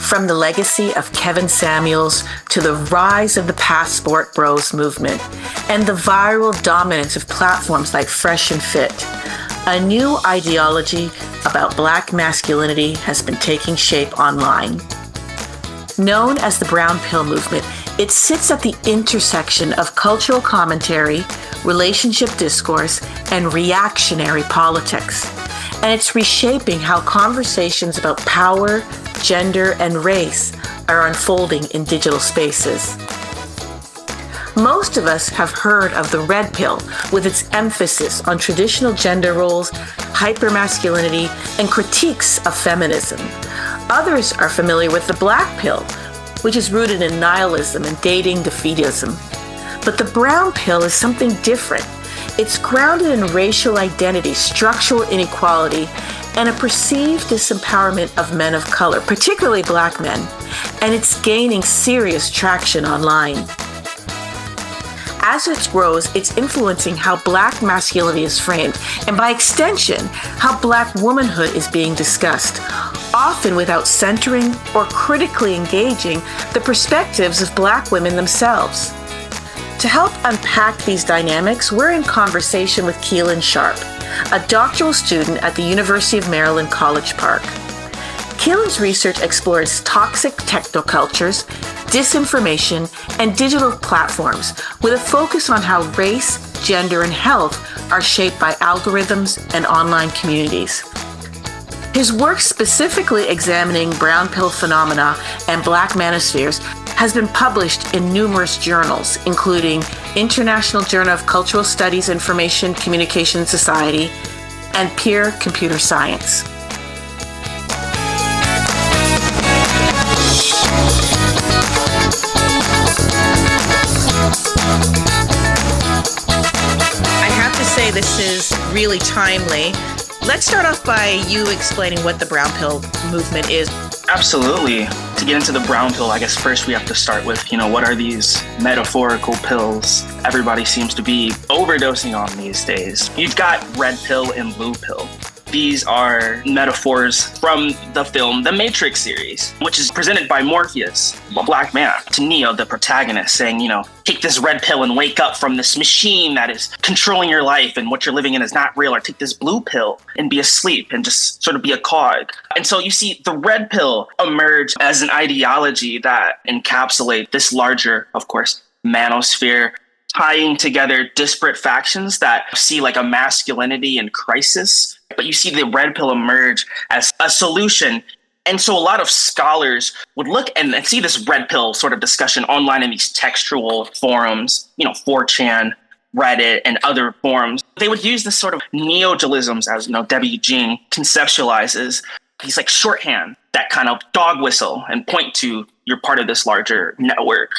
From the legacy of Kevin Samuels to the rise of the Passport Bros movement and the viral dominance of platforms like Fresh and Fit, a new ideology about Black masculinity has been taking shape online. Known as the Brown Pill movement, it sits at the intersection of cultural commentary, relationship discourse, and reactionary politics. And it's reshaping how conversations about power, gender, and race are unfolding in digital spaces. Most of us have heard of the red pill with its emphasis on traditional gender roles, hyper-masculinity, and critiques of feminism. Others are familiar with the black pill, which is rooted in nihilism and dating defeatism. But the brown pill is something different. It's grounded in racial identity, structural inequality, and a perceived disempowerment of men of color, particularly Black men, and it's gaining serious traction online. As it grows, it's influencing how Black masculinity is framed, and by extension, how Black womanhood is being discussed, often without centering or critically engaging the perspectives of Black women themselves. To help unpack these dynamics, we're in conversation with Kellen Sharp, a doctoral student at the University of Maryland, College Park. Kellen's research explores toxic technocultures, disinformation, and digital platforms with a focus on how race, gender, and health are shaped by algorithms and online communities. His work specifically examining brown pill phenomena and Black manospheres has been published in numerous journals, including International Journal of Cultural Studies Information Communication Society and Peer Computer Science. I have to say this is really timely. Let's start off by you explaining what the brown pill movement is. Absolutely. To get into the brown pill, I guess first we have to start with, what are these metaphorical pills everybody seems to be overdosing on these days? You've got red pill and blue pill. These are metaphors from the film The Matrix series, which is presented by Morpheus, a Black man, to Neo, the protagonist, saying, take this red pill and wake up from this machine that is controlling your life and what you're living in is not real, or take this blue pill and be asleep and just sort of be a cog. And so you see the red pill emerge as an ideology that encapsulates this larger, of course, manosphere, tying together disparate factions that see like a masculinity in crisis. But you see the red pill emerge as a solution. And so a lot of scholars would look and see this red pill sort of discussion online in these textual forums, 4chan, Reddit, and other forums. They would use this sort of neodualisms, as W. Jean conceptualizes, these like shorthand that kind of dog whistle and point to you're part of this larger network.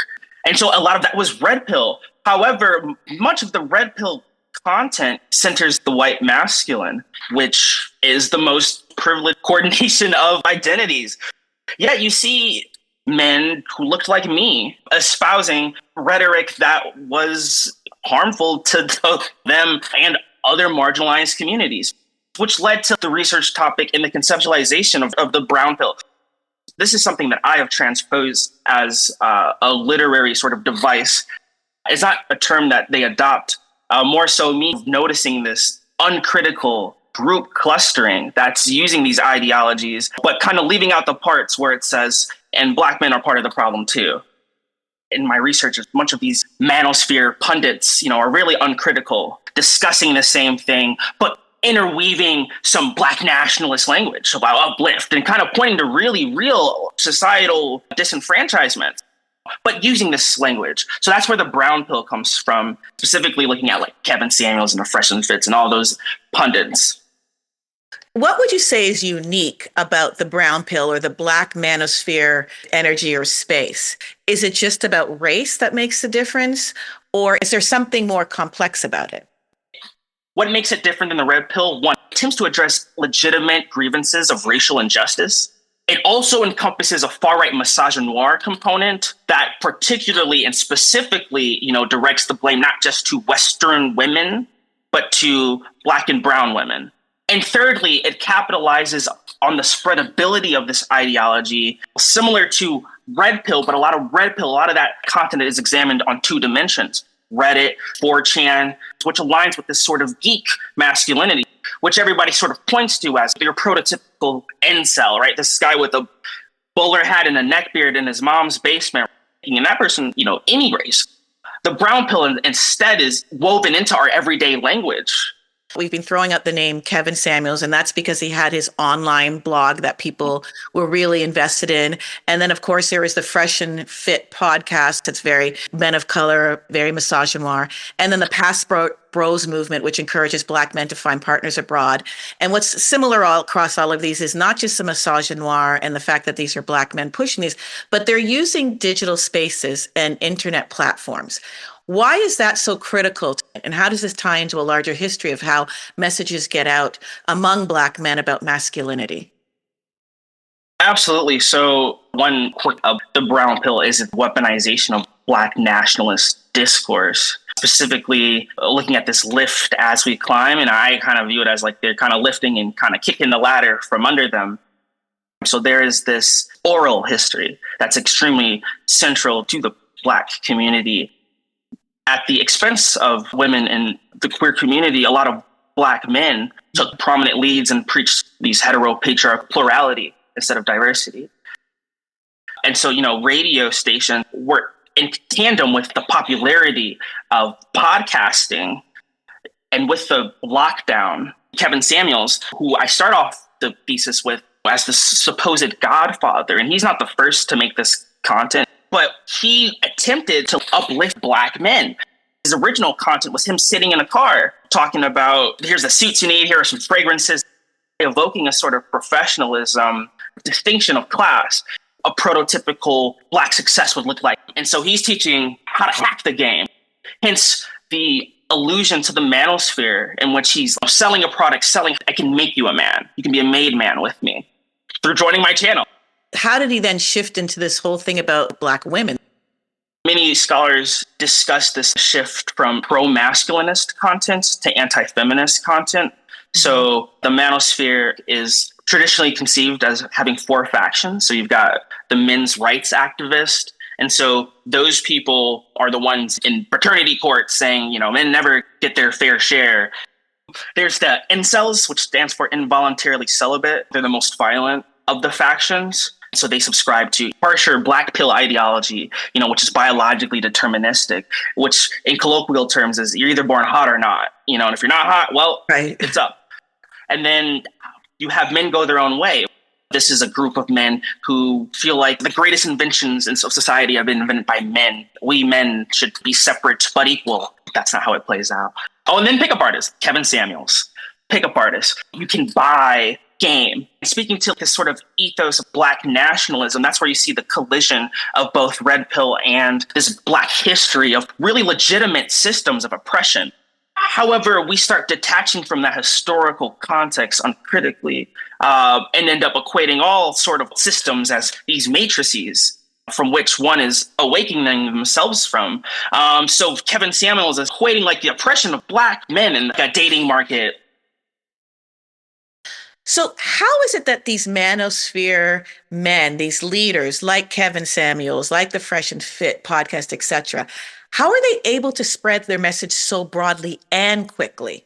And so a lot of that was red pill. However, much of the red pill content centers the white masculine, which is the most privileged coordination of identities. Yet you see men who looked like me espousing rhetoric that was harmful to them and other marginalized communities, which led to the research topic in the conceptualization of the brown pill. This is something that I have transposed as a literary sort of device. It's not a term that they adopt. More so me noticing this uncritical group clustering that's using these ideologies, but kind of leaving out the parts where it says, and Black men are part of the problem too. In my research, much of these manosphere pundits, are really uncritical, discussing the same thing, but interweaving some Black nationalist language about uplift and kind of pointing to really real societal disenfranchisement, but using this language. So that's where the brown pill comes from, specifically looking at like Kevin Samuels and the Fresh and Fits and all those pundits. What would you say is unique about the brown pill or the Black manosphere energy or space? Is it just about race that makes the difference, or is there something more complex about it? What makes it different than the red pill? One, it attempts to address legitimate grievances of racial injustice. It also encompasses a far-right misogynoir component that particularly and specifically, directs the blame not just to Western women, but to Black and brown women. And thirdly, it capitalizes on the spreadability of this ideology, similar to red pill, but a lot of that content is examined on two dimensions: Reddit, 4chan, which aligns with this sort of geek masculinity, which everybody sort of points to as your prototypical incel, right? This guy with a bowler hat and a neckbeard in his mom's basement, and that person, any race. The brown pill instead is woven into our everyday language. We've been throwing out the name Kevin Samuels, and that's because he had his online blog that people were really invested in. And then, of course, there is the Fresh and Fit podcast. It's very men of color, very misogynoir. And then the Passport Bros movement, which encourages Black men to find partners abroad. And what's similar all across all of these is not just the misogynoir and the fact that these are Black men pushing these, but they're using digital spaces and internet platforms. Why is that so critical? And how does this tie into a larger history of how messages get out among Black men about masculinity? Absolutely. So one quick of the brown pill is the weaponization of Black nationalist discourse, specifically looking at this lift as we climb. And I kind of view it as like they're kind of lifting and kind of kicking the ladder from under them. So there is this oral history that's extremely central to the Black community. At the expense of women in the queer community, a lot of Black men took prominent leads and preached these hetero-patriarchal plurality instead of diversity. And so, radio stations were in tandem with the popularity of podcasting. And with the lockdown, Kevin Samuels, who I start off the thesis with as the supposed godfather, and he's not the first to make this content, but he attempted to uplift Black men. His original content was him sitting in a car talking about, here's the suits you need, here are some fragrances, evoking a sort of professionalism, distinction of class, a prototypical Black success would look like. And so he's teaching how to hack the game. Hence the allusion to the Manosphere, in which he's selling a product, I can make you a man. You can be a made man with me through joining my channel. How did he then shift into this whole thing about Black women? Many scholars discuss this shift from pro-masculinist content to anti-feminist content. So the Manosphere is traditionally conceived as having four factions. So you've got the men's rights activists. And so those people are the ones in fraternity court saying, men never get their fair share. There's the incels, which stands for involuntarily celibate. They're the most violent of the factions. So they subscribe to harsher Black pill ideology, which is biologically deterministic, which in colloquial terms is you're either born hot or not, and if you're not hot, well, right. It's up. And then you have men go their own way. This is a group of men who feel like the greatest inventions in society have been invented by men. We men should be separate but equal. That's not how it plays out. Oh, and then pickup artists, Kevin Samuels, pickup artists. You can buy game. Speaking to this sort of ethos of Black nationalism, that's where you see the collision of both red pill and this Black history of really legitimate systems of oppression. However, we start detaching from that historical context uncritically and end up equating all sort of systems as these matrices from which one is awakening themselves from. So Kevin Samuels is equating like the oppression of Black men in a dating market. So how is it that these Manosphere men, these leaders like Kevin Samuels, like the Fresh and Fit podcast, etc., how are they able to spread their message so broadly and quickly?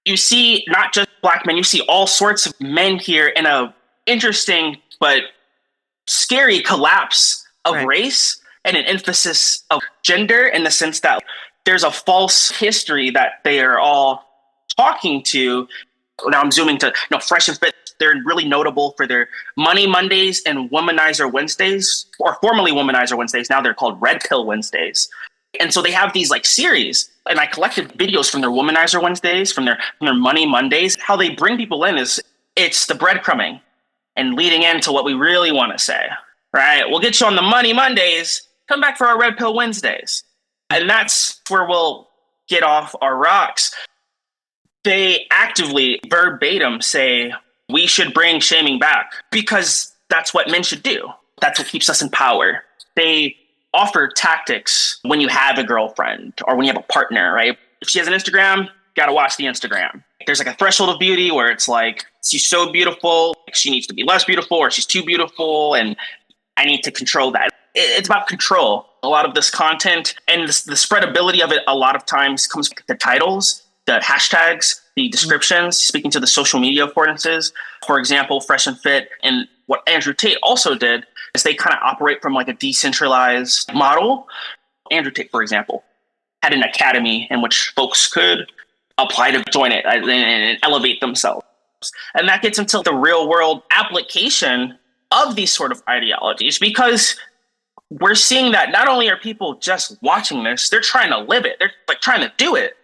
You see not just Black men, you see all sorts of men here in a interesting but scary collapse of race and an emphasis of gender, in the sense that there's a false history that they are all talking to. Now I'm zooming to Fresh and Fit. They're really notable for their Money Mondays and Womanizer Wednesdays, or formerly Womanizer Wednesdays. Now they're called Red Pill Wednesdays. And so they have these like series, and I collected videos from their Womanizer Wednesdays, from their Money Mondays. How they bring people in is it's the breadcrumbing and leading into what we really want to say, right? We'll get you on the Money Mondays. Come back for our Red Pill Wednesdays. And that's where we'll get off our rocks. They actively, verbatim, say we should bring shaming back because that's what men should do. That's what keeps us in power. They offer tactics when you have a girlfriend or when you have a partner, right? If she has an Instagram, gotta watch the Instagram. There's like a threshold of beauty where it's like, she's so beautiful, she needs to be less beautiful, or she's too beautiful, and I need to control that. It's about control. A lot of this content and the spreadability of it a lot of times comes with the titles, the hashtags, the descriptions, speaking to the social media affordances. For example, Fresh and Fit, and what Andrew Tate also did is they kind of operate from like a decentralized model. Andrew Tate, for example, had an academy in which folks could apply to join it and elevate themselves. And that gets into the real world application of these sort of ideologies, because we're seeing that not only are people just watching this, they're trying to live it. They're like trying to do it.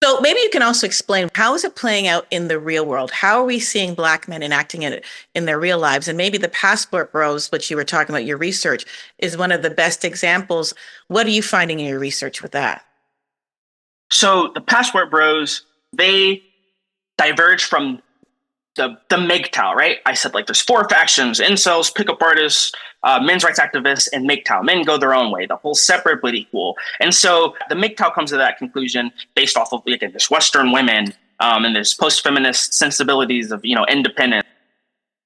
So maybe you can also explain, how is it playing out in the real world? How are we seeing Black men enacting it in their real lives? And maybe the passport bros, which you were talking about, your research, is one of the best examples. What are you finding in your research with that? So the passport bros, they diverge from the MGTOW, right? I said like there's 4 factions: incels, pickup artists, men's rights activists, and MGTOW. Men go their own way, the whole separate but equal. And so the MGTOW comes to that conclusion based off of, again, this Western women and there's post-feminist sensibilities of, independence.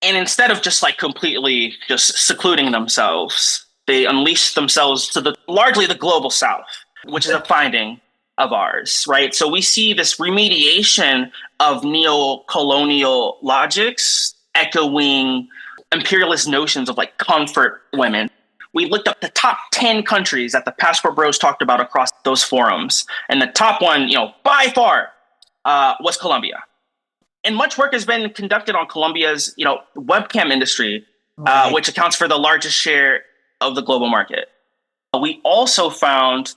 And instead of just like completely just secluding themselves, they unleash themselves to largely the global South, which is a finding of ours, right? So we see this remediation of neo-colonial logics echoing imperialist notions of like comfort women. We looked up the top 10 countries that the passport bros talked about across those forums. And the top one, by far, was Colombia. And much work has been conducted on Colombia's, webcam industry, right, which accounts for the largest share of the global market. We also found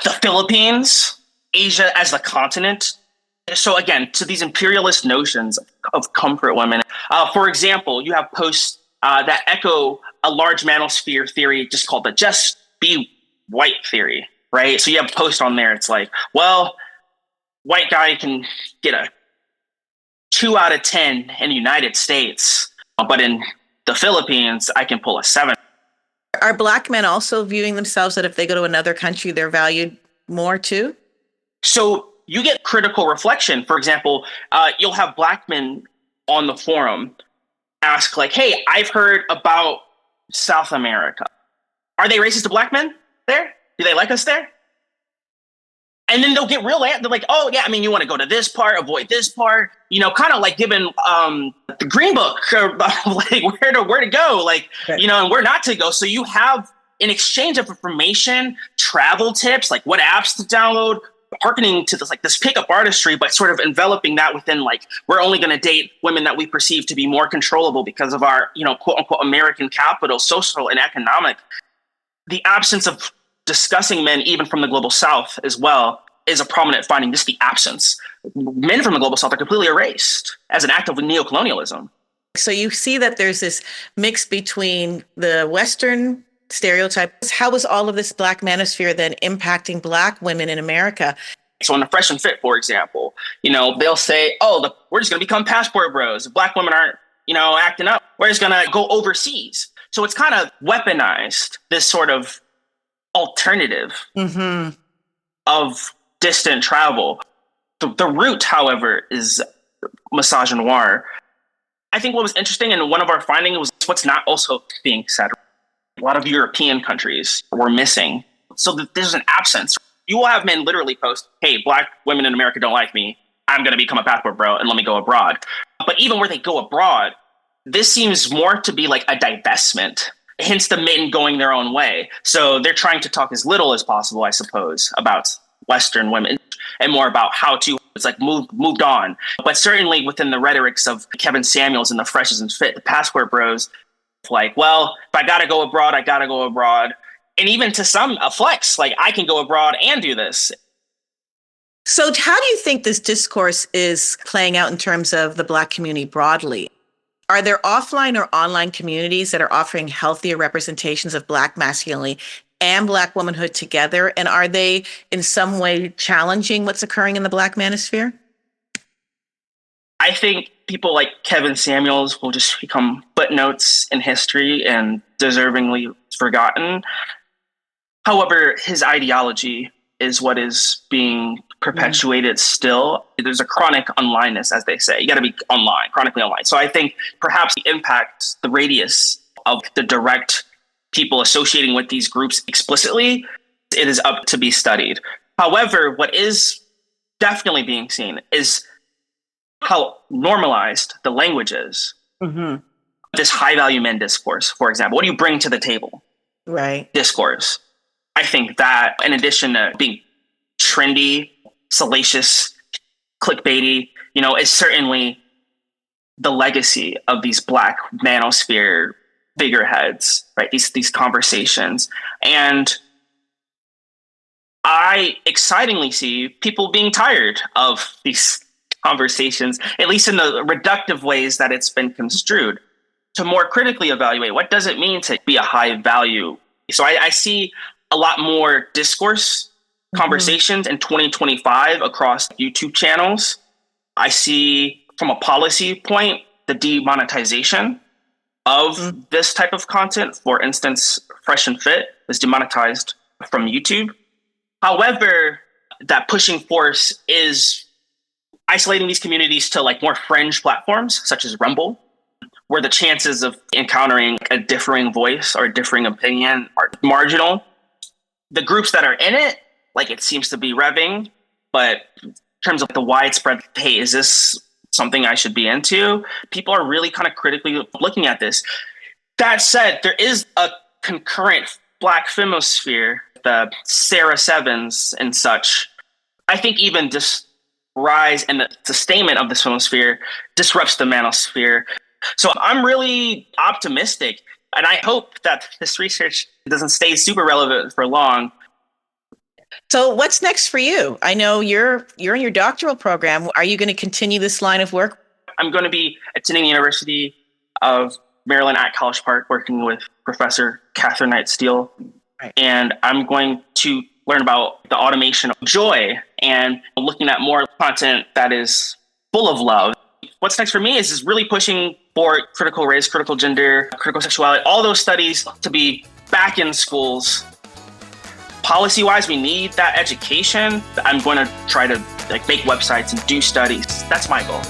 the Philippines, Asia as the continent. So again, to these imperialist notions of comfort women. For example, you have posts that echo a large manosphere theory just called the just be white theory, right? So you have a post on there. It's like, well, white guy can get a 2 out of 10 in the United States, but in the Philippines, I can pull a 7. Are Black men also viewing themselves that if they go to another country, they're valued more too? So you get critical reflection. For example, you'll have Black men on the forum ask like, hey, I've heard about South America. Are they racist to Black men there? Do they like us there? And then they'll get real, they're like, oh yeah, you want to go to this part, avoid this part, kind of like given the green book, or like where to go, like, right, and where not to go. So you have an exchange of information, travel tips, like what apps to download, hearkening to this pickup artistry, but sort of enveloping that within like, we're only going to date women that we perceive to be more controllable because of our, quote unquote, American capital, social and economic. The absence of discussing men, even from the global South as well, is a prominent finding. Just the absence. Men from the global South are completely erased as an act of neocolonialism. So you see that there's this mix between the Western stereotypes. How is all of this Black manosphere then impacting Black women in America? So in the Fresh and Fit, for example, they'll say, oh, we're just going to become passport bros. If Black women aren't, acting up, we're just going to go overseas. So it's kind of weaponized, this sort of alternative of distant travel. The root, however, is misogynoir. I think what was interesting, and one of our findings was what's not also being said. A lot of European countries were missing. So there's an absence. You will have men literally post, hey, Black women in America don't like me. I'm going to become a passport bro and let me go abroad. But even where they go abroad, this seems more to be like a divestment, hence the men going their own way. So they're trying to talk as little as possible, I suppose, about Western women and more about how to, it's like moved on. But certainly within the rhetorics of Kevin Samuels and the Fresh and Fit, the passport bros, like, well, if I got to go abroad, I got to go abroad. And even to some, a flex, like I can go abroad and do this. So how do you think this discourse is playing out in terms of the Black community broadly? Are there offline or online communities that are offering healthier representations of Black masculinity and Black womanhood together? And are they in some way challenging what's occurring in the Black manosphere? I think people like Kevin Samuels will just become footnotes in history and deservingly forgotten. However, his ideology is what is being perpetuated still. There's a chronic onlineness, as they say. You got to be online, chronically online. So I think perhaps the impact, the radius of the direct people associating with these groups explicitly, it is up to be studied. However, what is definitely being seen is how normalized the language is. Mm-hmm. This high value men discourse, for example, what do you bring to the table? Right. Discourse. I think that in addition to being trendy, salacious, clickbaity, is certainly the legacy of these Black manosphere figureheads, right? These conversations. And I excitingly see people being tired of these conversations, at least in the reductive ways that it's been construed, to more critically evaluate what does it mean to be a high value. So I see a lot more discourse conversations in 2025 across YouTube channels. I see from a policy point, the demonetization of this type of content. For instance, Fresh and Fit is demonetized from YouTube. However, that pushing force is isolating these communities to like more fringe platforms, such as Rumble, where the chances of encountering a differing voice or a differing opinion are marginal. The groups that are in it, like it seems to be revving, but in terms of the widespread, hey, is this something I should be into? People are really kind of critically looking at this. That said, there is a concurrent Black femosphere, the Sarah Sevens and such. I think even this rise and the sustainment of this femosphere disrupts the manosphere. So I'm really optimistic, and I hope that this research doesn't stay super relevant for long. So what's next for you? I know you're in your doctoral program. Are you going to continue this line of work? I'm going to be attending the University of Maryland at College Park, working with Professor Catherine Knight Steele. Right. And I'm going to learn about the automation of joy and looking at more content that is full of love. What's next for me is really pushing for critical race, critical gender, critical sexuality, all those studies to be back in schools. Policy-wise, we need that education. I'm going to try to make websites and do studies. That's my goal.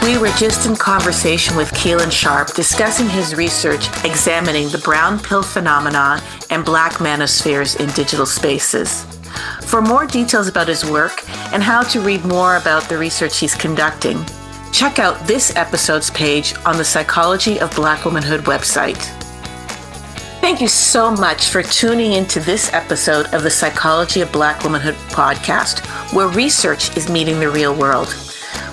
We were just in conversation with Kellen Sharp discussing his research examining the brown pill phenomenon and Black manospheres in digital spaces. For more details about his work and how to read more about the research he's conducting, check out this episode's page on the Psychology of Black Womanhood website. Thank you so much for tuning into this episode of the Psychology of Black Womanhood podcast, where research is meeting the real world.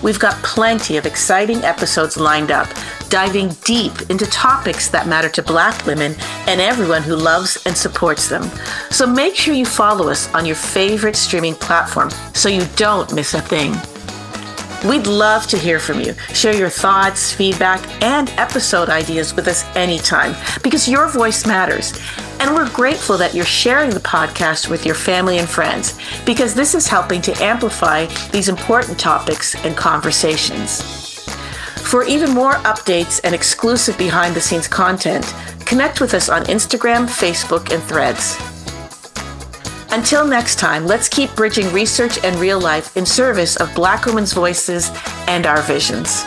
We've got plenty of exciting episodes lined up, diving deep into topics that matter to Black women and everyone who loves and supports them. So make sure you follow us on your favorite streaming platform so you don't miss a thing. We'd love to hear from you. Share your thoughts, feedback, and episode ideas with us anytime, because your voice matters. And we're grateful that you're sharing the podcast with your family and friends, because this is helping to amplify these important topics and conversations. For even more updates and exclusive behind-the-scenes content, connect with us on Instagram, Facebook, and Threads. Until next time, let's keep bridging research and real life in service of Black women's voices and our visions.